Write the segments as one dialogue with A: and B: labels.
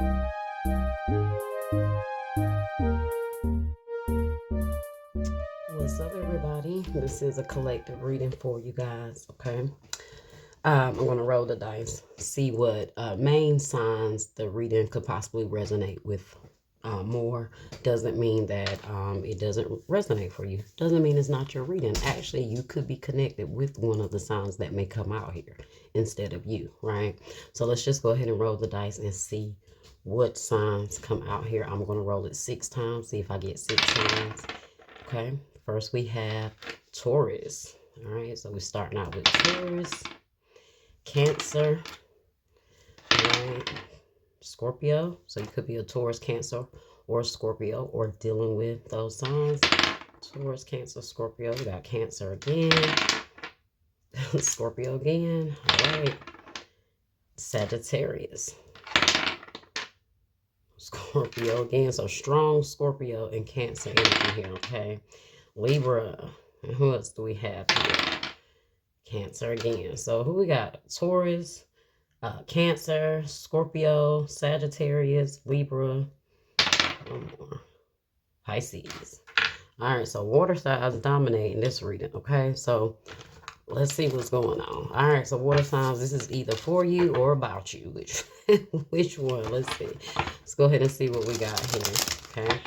A: What's up, everybody? This is a collective reading for you guys, okay? I'm going to roll the dice, see what main signs the reading could possibly resonate with more. Doesn't mean that it doesn't resonate for you. Doesn't mean it's not your reading. Actually, you could be connected with one of the signs that may come out here instead of you, right? So let's just go ahead and roll the dice and see what signs come out here. I'm going to roll it 6 times, see if I get 6 signs. Okay, first we have Taurus. All right, so we're starting out with Taurus, Cancer, all right, Scorpio. So you could be a Taurus, Cancer, or Scorpio, or dealing with those signs. Taurus, Cancer, Scorpio. We got Cancer again, Scorpio again. All right, Sagittarius, Scorpio again. So strong Scorpio and Cancer energy here. Okay, Libra. And who else do we have here? Cancer again. So who we got? Taurus, Cancer, Scorpio, Sagittarius, Libra, one more, Pisces. All right, so water signs dominating this reading, okay? So let's see what's going on. All right, so water signs, this is either for you or about you. Which one? Let's see. Let's go ahead and see what we got here, okay?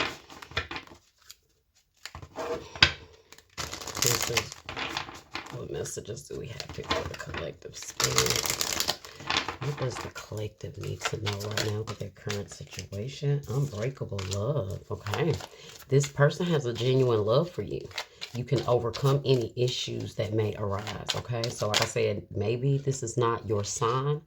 A: What messages do we have here for the collective spirit? What does the collective need to know right now with their current situation? Unbreakable love. Okay. This person has a genuine love for you. You can overcome any issues that may arise. Okay. So like I said, maybe this is not your sign,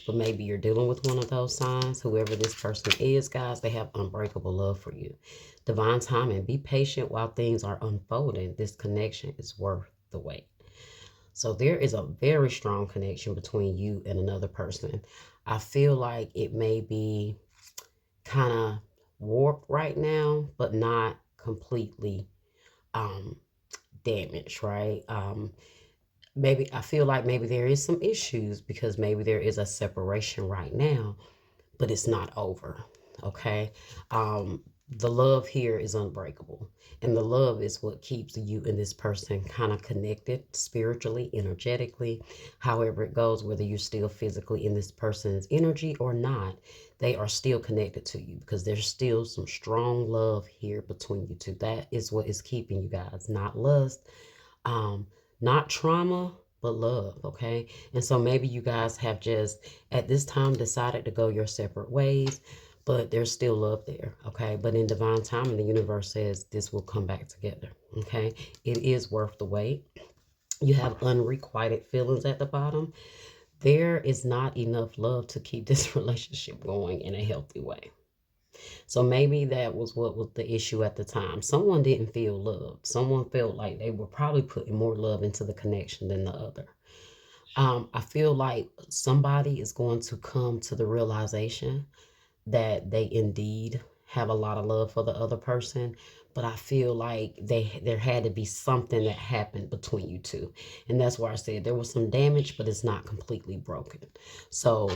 A: but maybe you're dealing with one of those signs. Whoever this person is, guys, they have unbreakable love for you. Divine timing. Be patient while things are unfolding. This connection is worth the wait. So there is a very strong connection between you and another person. I feel like it may be kind of warped right now, but not completely damaged, right? Maybe I feel like maybe there is some issues because maybe there is a separation right now, but it's not over, okay? The love here is unbreakable. And the love is what keeps you and this person kind of connected spiritually, energetically, however it goes, whether you're still physically in this person's energy or not, they are still connected to you because there's still some strong love here between you two. That is what is keeping you guys, not lust, not trauma, but love, okay? And so maybe you guys have just at this time decided to go your separate ways, but there's still love there, okay? But in divine time, the universe says this will come back together, okay? It is worth the wait. You have unrequited feelings at the bottom. There is not enough love to keep this relationship going in a healthy way. So maybe that was what was the issue at the time. Someone didn't feel loved. Someone felt like they were probably putting more love into the connection than the other. I feel like somebody is going to come to the realization that they indeed have a lot of love for the other person, but I feel like there had to be something that happened between you two, and that's why I said there was some damage, but it's not completely broken. So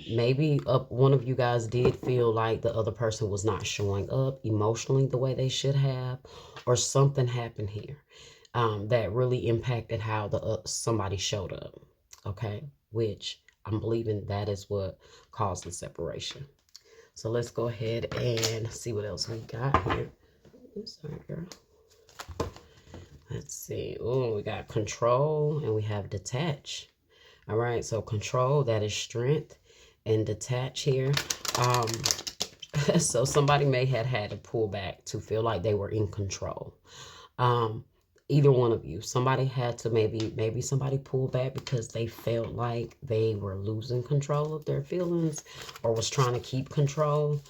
A: maybe one of you guys did feel like the other person was not showing up emotionally the way they should have, or something happened here that really impacted how the somebody showed up. Okay, which I'm believing that is what caused the separation. So let's go ahead and see what else we got here. I'm sorry, girl. Let's see. Oh, we got control and we have detach. All right, so control, that is strength, and detach here. So somebody may have had to pull back to feel like they were in control. Either one of you, somebody had to maybe somebody pulled back because they felt like they were losing control of their feelings or was trying to keep control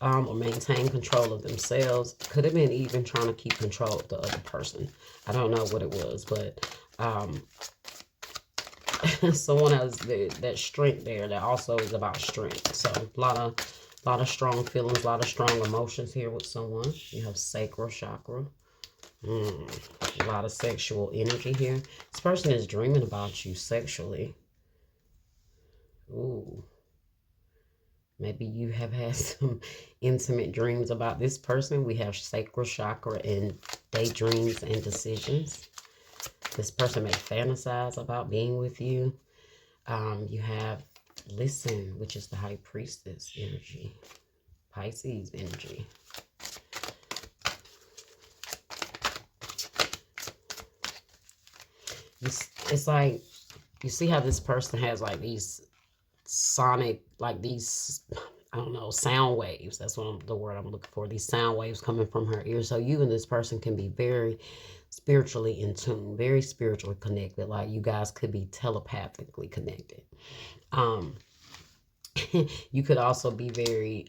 A: or maintain control of themselves. Could have been even trying to keep control of the other person. I don't know what it was, but someone has that strength there that also is about strength. So a lot of strong feelings, a lot of strong emotions here with someone. You have sacral chakra. A lot of sexual energy here. This person is dreaming about you sexually. Ooh. Maybe you have had some intimate dreams about this person. We have sacral chakra and daydreams and decisions. This person may fantasize about being with you. You have listen, which is the high priestess energy, Pisces energy. It's like, you see how this person has like these sonic, like these, I don't know, sound waves. That's the word I'm looking for. These sound waves coming from her ears. So you and this person can be very spiritually in tune, very spiritually connected. Like you guys could be telepathically connected. Um, you could also be very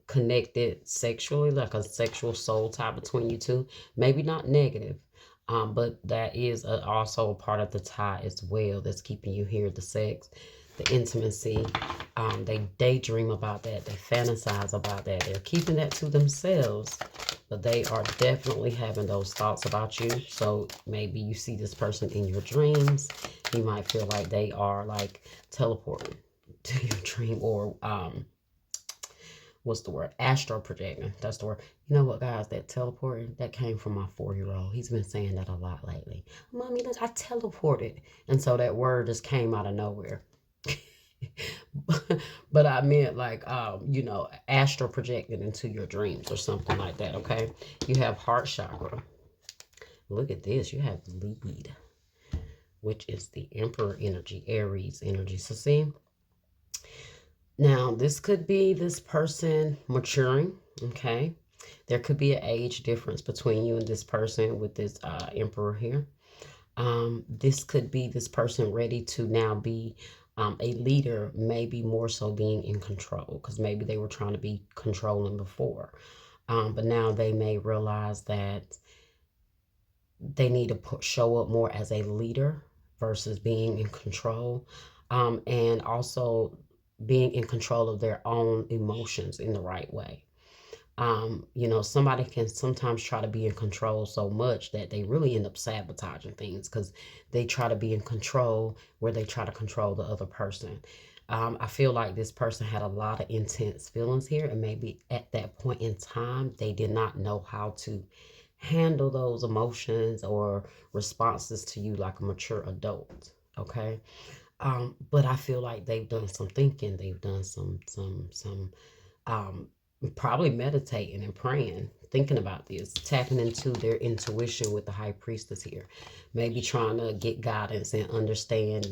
A: connected sexually, like a sexual soul tie between you two. Maybe not negative, but that is also a part of the tie as well that's keeping you here, the sex, the intimacy. They daydream about that. They fantasize about that. They're keeping that to themselves, but they are definitely having those thoughts about you. So maybe you see this person in your dreams. You might feel like they are like teleporting to your dream, or what's the word, astral projecting. That's the word. You know what, guys, that teleporting, that came from my 4-year-old. He's been saying that a lot lately. Mommy, look, I teleported. And so that word just came out of nowhere. But I meant like astral projecting into your dreams or something like that. Okay, you have heart chakra. Look at this, you have lead, which is the emperor energy, Aries energy. So see, now, this could be this person maturing, okay? There could be an age difference between you and this person with this emperor here. This could be this person ready to now be a leader, maybe more so being in control, because maybe they were trying to be controlling before. But now they may realize that they need to show up more as a leader versus being in control. And also being in control of their own emotions in the right way. Somebody can sometimes try to be in control so much that they really end up sabotaging things because they try to be in control where they try to control the other person. I feel like this person had a lot of intense feelings here, and maybe at that point in time, they did not know how to handle those emotions or responses to you like a mature adult. Okay. But I feel like they've done some thinking. They've done some um, probably meditating and praying, thinking about this, tapping into their intuition with the high priestess here. Maybe trying to get guidance and understand,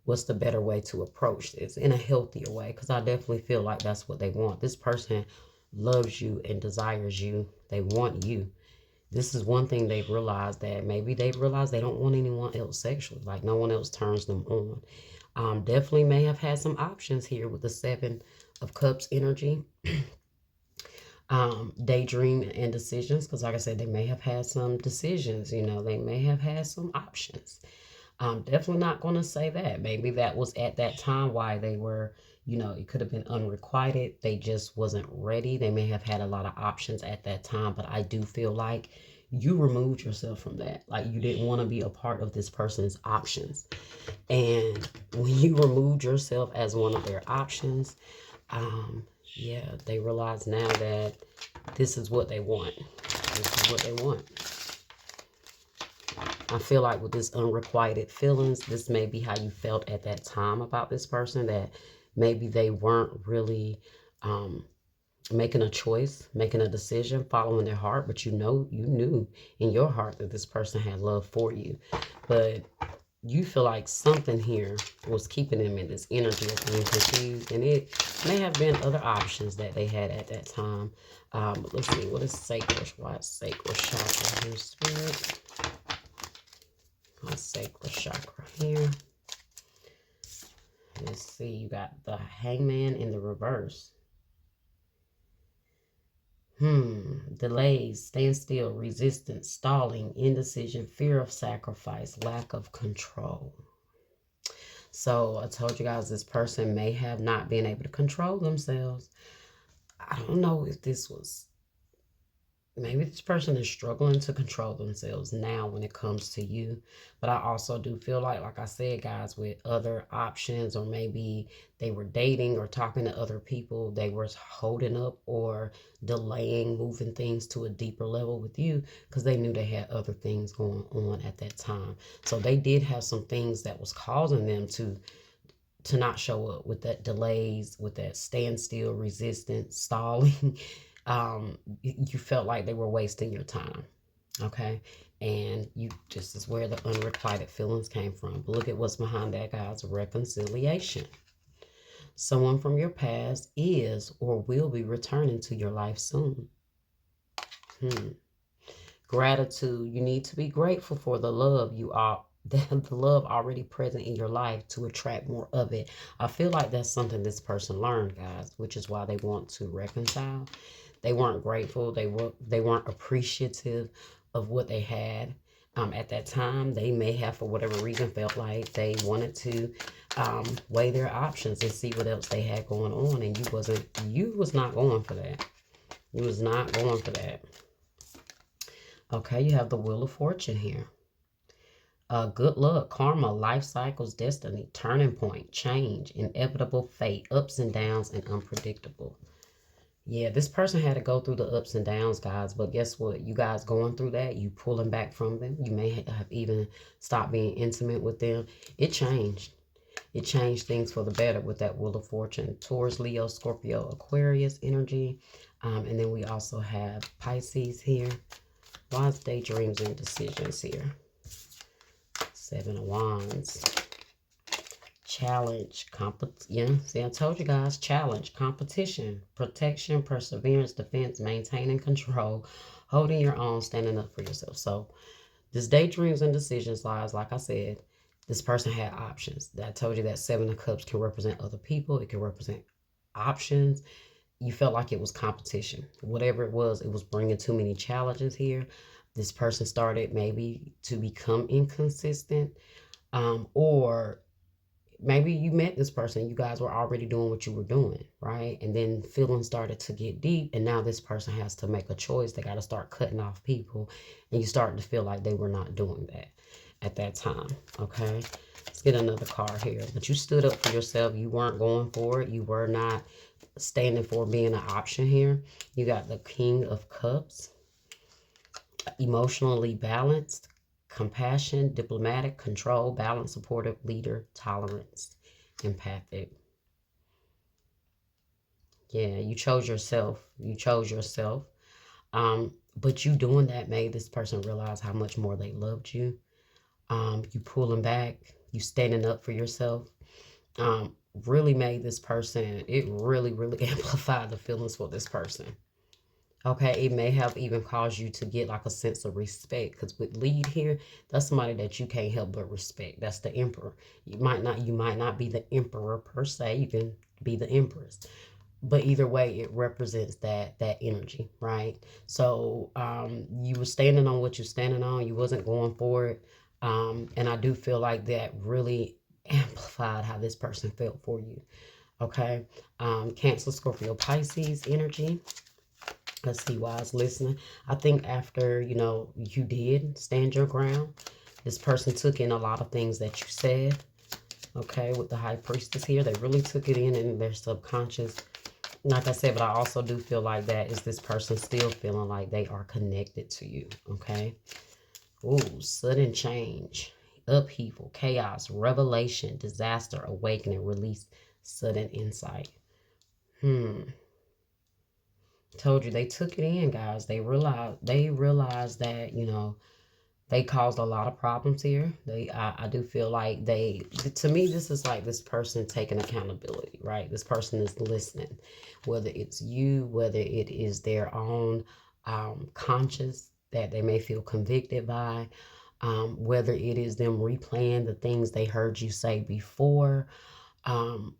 A: what's the better way to approach this in a healthier way. Because I definitely feel like that's what they want. This person loves you and desires you. They want you. This is one thing they've realized, that maybe they've realized they don't want anyone else sexually, like no one else turns them on. Definitely may have had some options here with the 7 of Cups energy. Daydream and decisions, because like I said, they may have had some decisions, they may have had some options. Definitely not going to say that. Maybe that was at that time why they were, it could have been unrequited. They just wasn't ready. They may have had a lot of options at that time, but I do feel like you removed yourself from that. Like you didn't want to be a part of this person's options. And when you removed yourself as one of their options, yeah, they realize now that this is what they want. This is what they want. I feel like with this unrequited feelings, this may be how you felt at that time about this person, that maybe they weren't really making a choice, making a decision, following their heart, but you knew in your heart that this person had love for you. But you feel like something here was keeping them in this energy of being confused, and it may have been other options that they had at that time. But let's see, what is sacral? Why is sacral chakra here, spirit? My sacral chakra here. Let's see, you got the Hangman in the reverse. Delays, standstill, resistance, stalling, indecision, fear of sacrifice, lack of control. So I told you guys this person may have not been able to control themselves. I don't know if this was maybe this person is struggling to control themselves now when it comes to you. But I also do feel like I said, guys, with other options, or maybe they were dating or talking to other people, they were holding up or delaying moving things to a deeper level with you because they knew they had other things going on at that time. So they did have some things that was causing them to not show up, with that delays, with that standstill, resistance, stalling. You felt like they were wasting your time. Okay. And you, this is where the unrequited feelings came from. But look at what's behind that, guys. Reconciliation. Someone from your past is or will be returning to your life soon. Hmm. Gratitude. You need to be grateful for the love you are, the love already present in your life, to attract more of it. I feel like that's something this person learned, guys, which is why they want to reconcile. They weren't grateful. They weren't appreciative of what they had at that time. They may have, for whatever reason, felt like they wanted to weigh their options and see what else they had going on, and you was not going for that. You was not going for that. Okay, you have the Wheel of Fortune here. Good luck, karma, life cycles, destiny, turning point, change, inevitable fate, ups and downs, and unpredictable. Yeah, this person had to go through the ups and downs, guys. But guess what? You guys going through that, you pulling back from them. You may have even stopped being intimate with them. It changed. It changed things for the better with that Wheel of Fortune. Taurus, Leo, Scorpio, Aquarius energy. And then we also have Pisces here. Wise daydreams and decisions here. Seven of Wands. Challenge, yeah, see, I told you guys, challenge, competition, protection, perseverance, defense, maintaining control, holding your own, standing up for yourself. So this daydreams and decisions lies, like I said, this person had options. I told you that Seven of Cups can represent other people. It can represent options. You felt like it was competition. Whatever it was bringing too many challenges here. This person started maybe to become inconsistent, or maybe you met this person, you guys were already doing what you were doing, right? And then feelings started to get deep, and now this person has to make a choice. They got to start cutting off people, and you start to feel like they were not doing that at that time. Okay, let's get another card here. But you stood up for yourself. You weren't going for it. You were not standing for being an option here. You got the King of Cups. Emotionally balanced, compassion, diplomatic, control, balanced, supportive, leader, tolerance, empathic. Yeah, you chose yourself. You chose yourself. But you doing that made this person realize how much more they loved you. You pulling back, you standing up for yourself. Really made this person, it really, really amplified the feelings for this person. Okay, it may have even caused you to get like a sense of respect, because with lead here, that's somebody that you can't help but respect. That's the emperor. You might not be the emperor per se. You can be the empress, but either way, it represents that energy, right? So you were standing on what you're standing on. You wasn't going for it, and I do feel like that really amplified how this person felt for you. Okay, Cancer, Scorpio, Pisces energy. Let's see why I was listening. I think after, you did stand your ground, this person took in a lot of things that you said. Okay, with the High Priestess here, they really took it in their subconscious. Like I said, but I also do feel like that is this person still feeling like they are connected to you. Okay. Ooh, sudden change, upheaval, chaos, revelation, disaster, awakening, release, sudden insight. Told you they took it in, guys. They realized that, they caused a lot of problems here. I do feel like to me, this is like this person taking accountability, right? This person is listening, whether it's you, whether it is their own conscience that they may feel convicted by, whether it is them replaying the things they heard you say before. Um,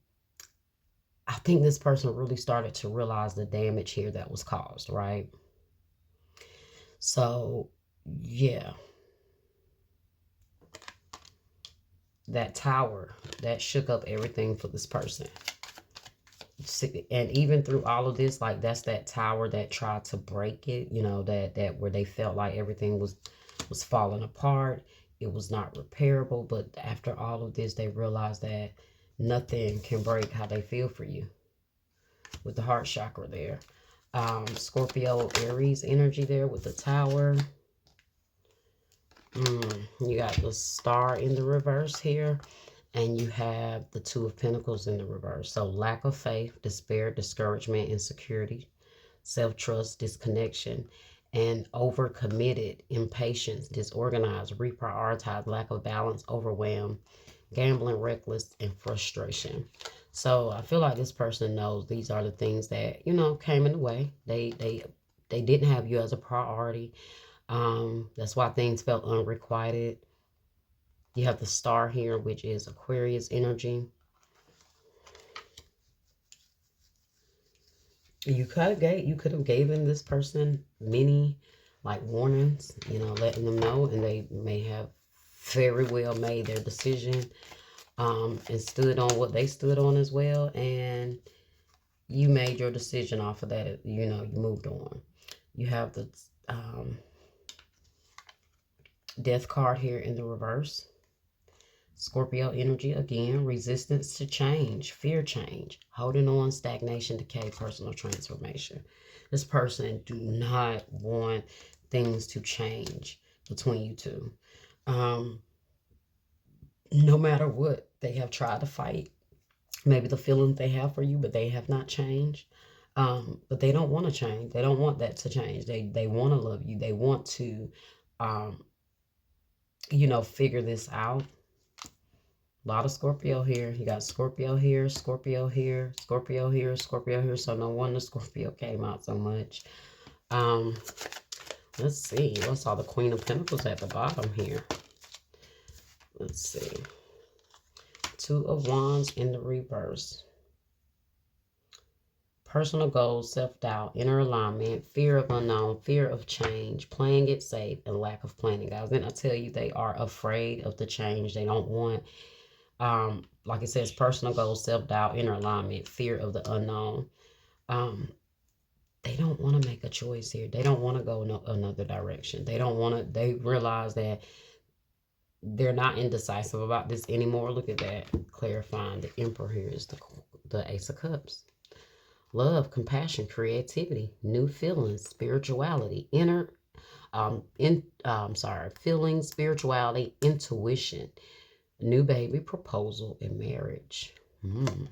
A: I think this person really started to realize the damage here that was caused, right? So, yeah, that tower that shook up everything for this person. and even through all of this, like that's that tower that tried to break it, you know, that where they felt like everything was falling apart. It was not repairable. But after all of this, they realized that nothing can break how they feel for you, with the heart chakra there. Scorpio Aries energy there with the tower. You got the star in the reverse here. And you have the Two of Pentacles in the reverse. So lack of faith, despair, discouragement, insecurity, self-trust, disconnection, and overcommitted, impatience, disorganized, reprioritized, lack of balance, overwhelmed, gambling, reckless, and frustration. So I feel like this person knows these are the things that, you know, came in the way. They didn't have you as a priority. That's why things felt unrequited. You have the star here, which is Aquarius energy. You could have given this person many like warnings, you know, letting them know, and they may have very well made their decision and stood on what they stood on as well, and you made your decision off of that. You know, you moved on. You have the death card here in the reverse. Scorpio energy again, resistance to change, fear change, holding on, stagnation, decay, personal transformation. This person do not want things to change between you two. No matter what, they have tried to fight maybe the feelings they have for you, but they have not changed. But they don't want to change. They don't want that to change. They want to love you. They want to, you know, figure this out. A lot of Scorpio here. You got Scorpio here, Scorpio here, Scorpio here, Scorpio here. So no wonder Scorpio came out so much. Let's see. What's all the Queen of Pentacles at the bottom here? Let's see. Two of Wands in the reverse. Personal goals, self-doubt, inner alignment, fear of unknown, fear of change, playing it safe, and lack of planning, guys. And I tell you, they are afraid of the change. They don't want... like it says, personal goals, self-doubt, inner alignment, fear of the unknown. They don't want to make a choice here. They don't want to go another direction. They don't want to, they realize that they're not indecisive about this anymore. Look at that, clarifying. The Emperor here is the Ace of Cups. Love, compassion, creativity, new feelings, spirituality, feelings, spirituality, intuition, new baby, proposal, and marriage. And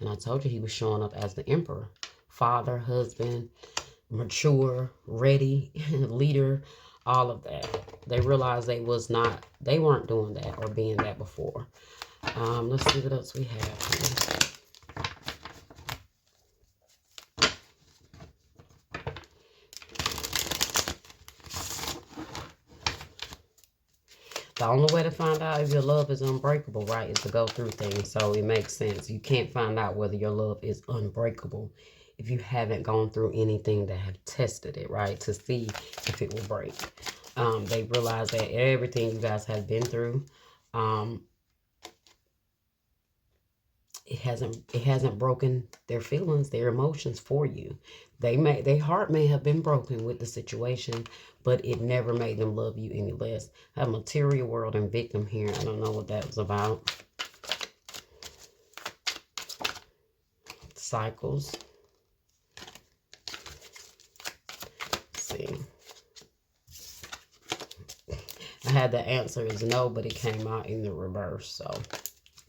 A: I told you he was showing up as the Emperor. Father, husband, mature, ready, leader, all of that. They realized they weren't doing that or being that before. Let's see what else we have here. The only way to find out if your love is unbreakable, right, is to go through things. So it makes sense. You can't find out whether your love is unbreakable if you haven't gone through anything that have tested it, right, to see if it will break. They realize that everything you guys have been through, it hasn't broken their feelings, their emotions for you. Their heart may have been broken with the situation, but it never made them love you any less. I have material world and victim here. I don't know what that was about. Cycles. Let's see. I had the answer is no, but it came out in the reverse. So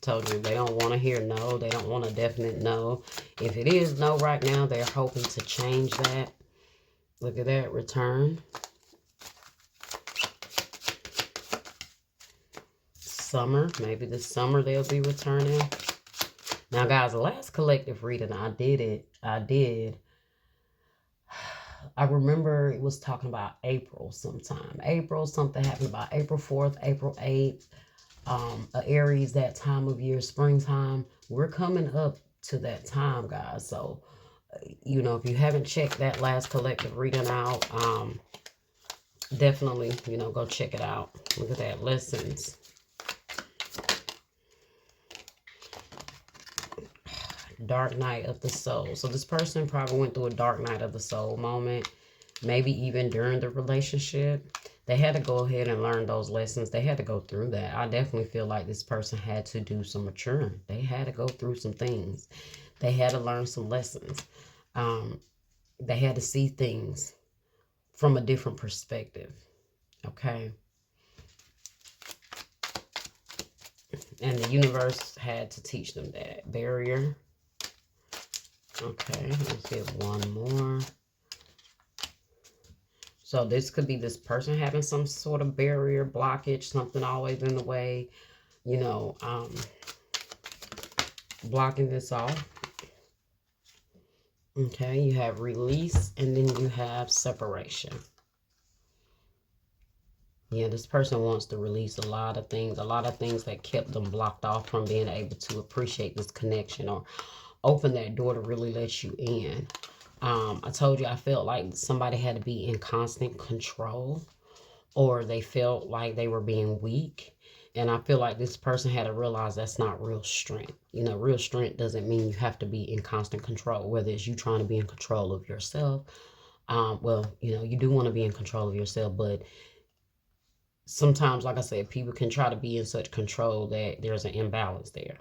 A: told you they don't want to hear no. They don't want a definite no. If it is no right now, they're hoping to change that. Look at that, return. Summer, maybe this summer they'll be returning. Now, guys, the last collective reading I did, I remember it was talking about April sometime. April, something happened about April 4th, April 8th. Aries, that time of year, springtime. We're coming up to that time, guys. So, you know, if you haven't checked that last collective reading out, definitely, you know, go check it out. Look at that, lessons. Dark night of the soul. So this person probably went through a dark night of the soul moment, maybe even during the relationship. They had to go ahead and learn those lessons. They had to go through that. I definitely feel like this person had to do some maturing. They had to go through some things. They had to learn some lessons. Um, they had to see things from a different perspective. Okay. And the universe had to teach them that. Barrier. Okay, let's get one more. So this could be this person having some sort of barrier, blockage, something always in the way, you know, blocking this off. Okay, you have release, and then you have separation. Yeah, this person wants to release a lot of things that kept them blocked off from being able to appreciate this connection or open that door to really let you in. I told you I felt like somebody had to be in constant control, or they felt like they were being weak. And I feel like this person had to realize that's not real strength. You know, real strength doesn't mean you have to be in constant control, whether it's you trying to be in control of yourself. Well, you know, you do want to be in control of yourself, but sometimes, like I said, people can try to be in such control that there's an imbalance there.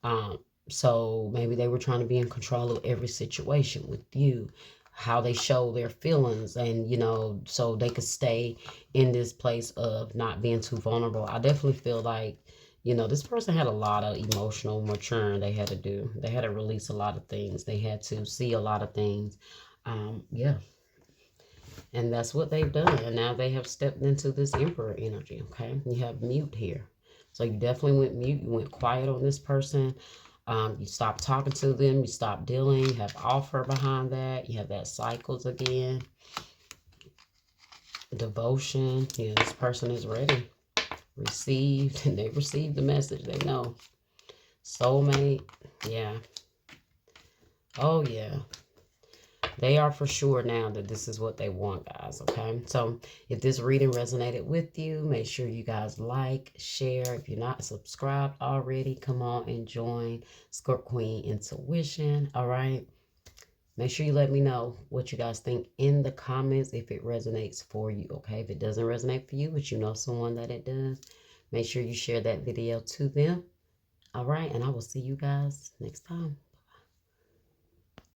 A: Um, so maybe they were trying to be in control of every situation with you, how they show their feelings, and you know, so they could stay in this place of not being too vulnerable. I definitely feel like, you know, this person had a lot of emotional maturing they had to do. They had to release a lot of things. They had to see a lot of things. Yeah. And that's what they've done. And now they have stepped into this emperor energy. Okay. You have mute here. So you definitely went mute. You went quiet on this person. You stopped talking to them. You stopped dealing. You have offer behind that. You have that cycles again. Devotion. Yeah, this person is ready. Received. And they received the message. They know. Soulmate. Yeah. Oh, yeah. They are for sure now that this is what they want, guys, okay? So if this reading resonated with you, make sure you guys like, share. If you're not subscribed already, come on and join Scorp Queen Intuition, all right? Make sure you let me know what you guys think in the comments if it resonates for you, okay? If it doesn't resonate for you, but you know someone that it does, make sure you share that video to them, all right? And I will see you guys next time.